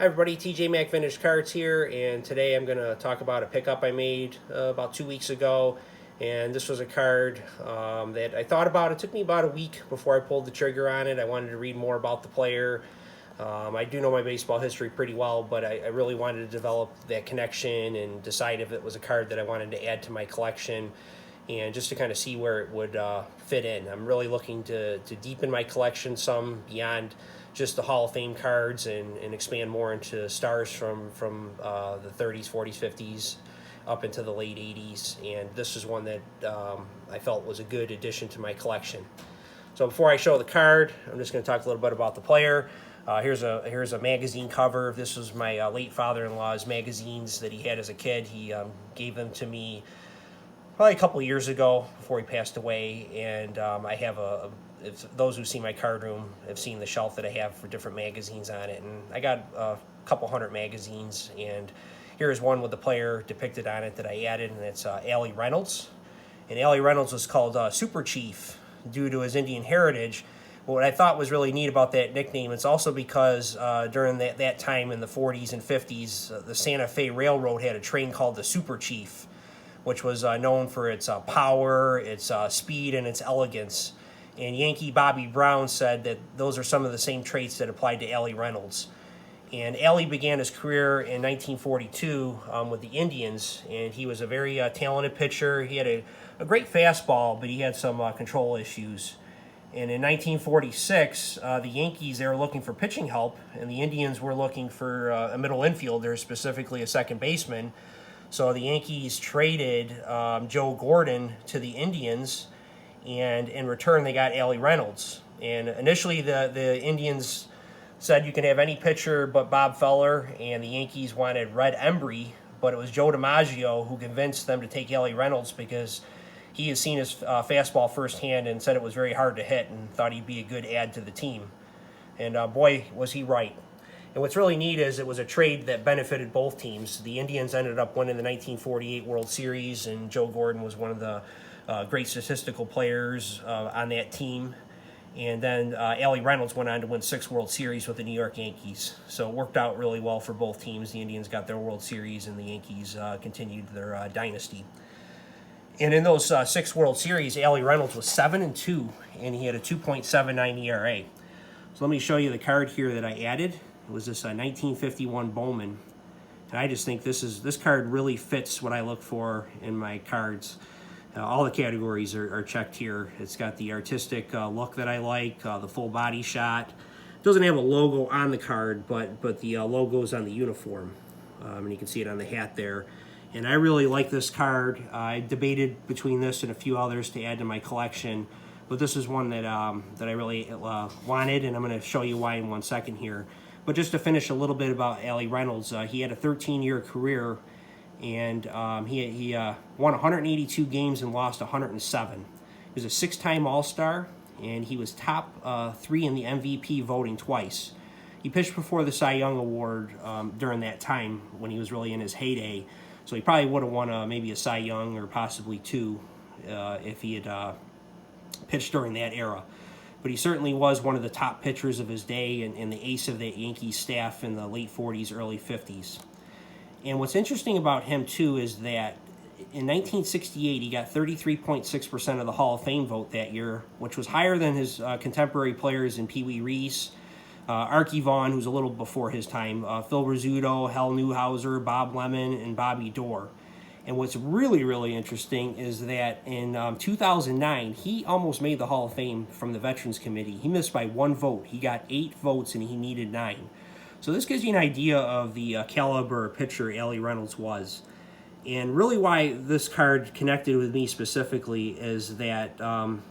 Hi everybody, TJ Mac Vintage Cards here, and today I'm going to talk about a pickup I made about 2 weeks ago. And this was a card that I thought about. It took me about a week before I pulled the trigger on it. I wanted to read more about the player. I do know my baseball history pretty well, but I really wanted to develop that connection and decide if it was a card that I wanted to add to my collection, and just to kind of see where it would fit in. I'm really looking to deepen my collection some beyond just the Hall of Fame cards and expand more into stars from the 30s, 40s, 50s up into the late 80s. And this is one that I felt was a good addition to my collection. So before I show the card, I'm just going to talk a little bit about the player. Here's a magazine cover. This was my late father-in-law's magazines that he had as a kid. He gave them to me probably a couple years ago before he passed away, and I have those who see my card room have seen the shelf that I have for different magazines on it, and I got a couple hundred magazines, and here's one with the player depicted on it that I added, and it's Allie Reynolds. And Allie Reynolds was called Super Chief due to his Indian heritage. But what I thought was really neat about that nickname, it's also because during that time in the 40s and 50s, the Santa Fe Railroad had a train called the Super Chief, which was known for its power, its speed, and its elegance. And Yankee Bobby Brown said that those are some of the same traits that applied to Allie Reynolds. And Allie began his career in 1942 with the Indians, and he was a very talented pitcher. He had a great fastball, but he had some control issues. And in 1946, the Yankees, they were looking for pitching help, and the Indians were looking for a middle infielder, specifically a second baseman. So the Yankees traded Joe Gordon to the Indians, and in return they got Allie Reynolds. And initially the Indians said you can have any pitcher but Bob Feller, and the Yankees wanted Red Embry, but it was Joe DiMaggio who convinced them to take Allie Reynolds because he had seen his fastball firsthand and said it was very hard to hit and thought he'd be a good add to the team. And boy, was he right. And what's really neat is it was a trade that benefited both teams. The Indians ended up winning the 1948 World Series, and Joe Gordon was one of the great statistical players on that team. And then Allie Reynolds went on to win 6 World Series with the New York Yankees. So it worked out really well for both teams. The Indians got their World Series, and the Yankees continued their dynasty. And in those 6 World Series, Allie Reynolds was 7-2, and he had a 2.79 ERA. So let me show you the card here that I added. It was this 1951 Bowman, and I just think this card really fits what I look for in my cards. All the categories are checked here. It's got the artistic look that I like, the full body shot. It doesn't have a logo on the card, but the logo is on the uniform, and you can see it on the hat there. And I really like this card. I debated between this and a few others to add to my collection, but this is one that I really wanted, and I'm going to show you why in 1 second here. But just to finish a little bit about Allie Reynolds, he had a 13-year career, and he won 182 games and lost 107. He was a 6-time All-Star, and he was top 3 in the MVP voting twice. He pitched before the Cy Young Award during that time when he was really in his heyday, so he probably would have won maybe a Cy Young or possibly 2 if he had pitched during that era. But he certainly was one of the top pitchers of his day and the ace of the Yankees staff in the late 40s, early 50s. And what's interesting about him, too, is that in 1968, he got 33.6% of the Hall of Fame vote that year, which was higher than his contemporary players in Pee Wee Reese, Archie Vaughan, who's a little before his time, Phil Rizzuto, Hal Newhouser, Bob Lemon, and Bobby Doerr. And what's really, really interesting is that in 2009, he almost made the Hall of Fame from the Veterans Committee. He missed by 1 vote. He got 8 votes, and he needed 9. So this gives you an idea of the caliber pitcher Allie Reynolds was. And really why this card connected with me specifically is that in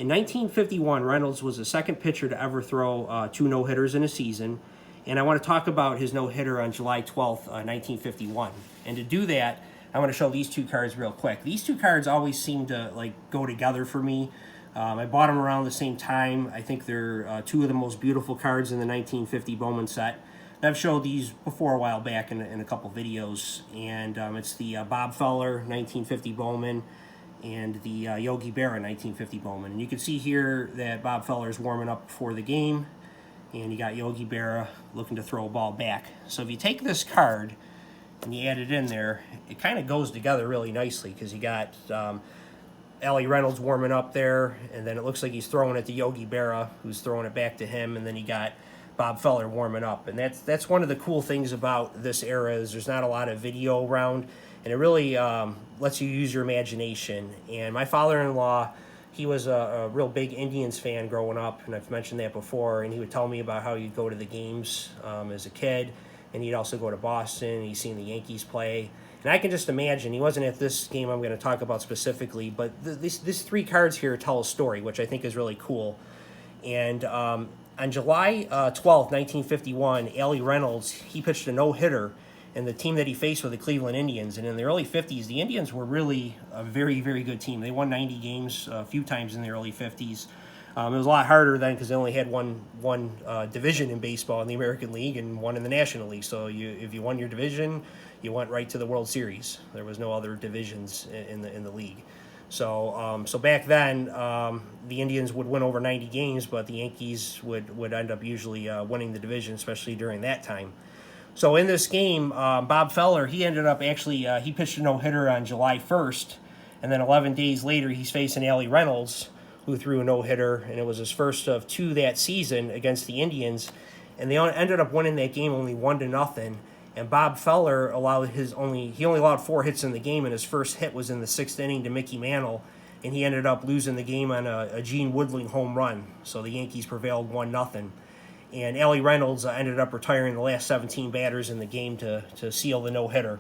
1951, Reynolds was the second pitcher to ever throw 2 no-hitters in a season. And I want to talk about his no-hitter on July 12th, 1951. And to do that, I want to show these 2 cards real quick. These 2 cards always seem to go together for me. I bought them around the same time. I think they're 2 of the most beautiful cards in the 1950 Bowman set. And I've showed these before a while back in a couple videos. And it's the Bob Feller 1950 Bowman and the Yogi Berra 1950 Bowman. And you can see here that Bob Feller is warming up before the game. and you got Yogi Berra looking to throw a ball back. So if you take this card and you add it in there, it kind of goes together really nicely because you got Allie Reynolds warming up there, and then it looks like he's throwing it to Yogi Berra, who's throwing it back to him, and then you got Bob Feller warming up. And that's one of the cool things about this era is there's not a lot of video around, and it really lets you use your imagination. And my father-in-law, he was a real big Indians fan growing up, and I've mentioned that before, and he would tell me about how he'd go to the games as a kid, and he'd also go to Boston, he'd seen the Yankees play. And I can just imagine, he wasn't at this game I'm going to talk about specifically, but these three cards here tell a story, which I think is really cool. And on July 12th, 1951, Allie Reynolds, he pitched a no-hitter, and the team that he faced were the Cleveland Indians. And in the early 50s, the Indians were really a very, very good team. They won 90 games a few times in the early 50s. It was a lot harder then because they only had one division in baseball in the American League and one in the National League. So if you won your division, you went right to the World Series. There was no other divisions in the league. So back then, the Indians would win over 90 games, but the Yankees would end up usually winning the division, especially during that time. So in this game, Bob Feller, he ended up actually, he pitched a no-hitter on July 1st, and then 11 days later, he's facing Allie Reynolds, who threw a no-hitter, and it was his first of two that season against the Indians, and they ended up winning that game only 1-0, and Bob Feller only allowed 4 hits in the game, and his first hit was in the 6th inning to Mickey Mantle, and he ended up losing the game on a Gene Woodling home run, so the Yankees prevailed 1-0. And Allie Reynolds ended up retiring the last 17 batters in the game to seal the no-hitter.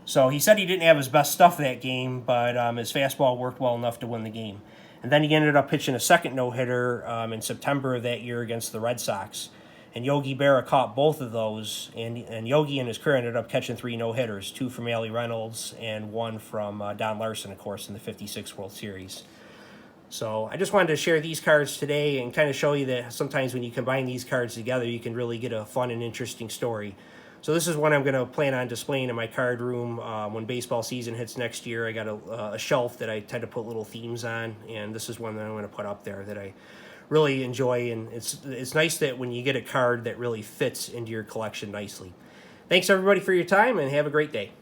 So he said he didn't have his best stuff that game, but his fastball worked well enough to win the game. And then he ended up pitching a second no-hitter in September of that year against the Red Sox. And Yogi Berra caught both of those, and Yogi in his career ended up catching 3 no-hitters, 2 from Allie Reynolds and 1 from Don Larson, of course, in the '56 World Series. So I just wanted to share these cards today and kind of show you that sometimes when you combine these cards together, you can really get a fun and interesting story. So this is one I'm going to plan on displaying in my card room when baseball season hits next year. I got a shelf that I tend to put little themes on, and this is one that I'm going to put up there that I really enjoy. And it's nice that when you get a card that really fits into your collection nicely. Thanks everybody for your time, and have a great day.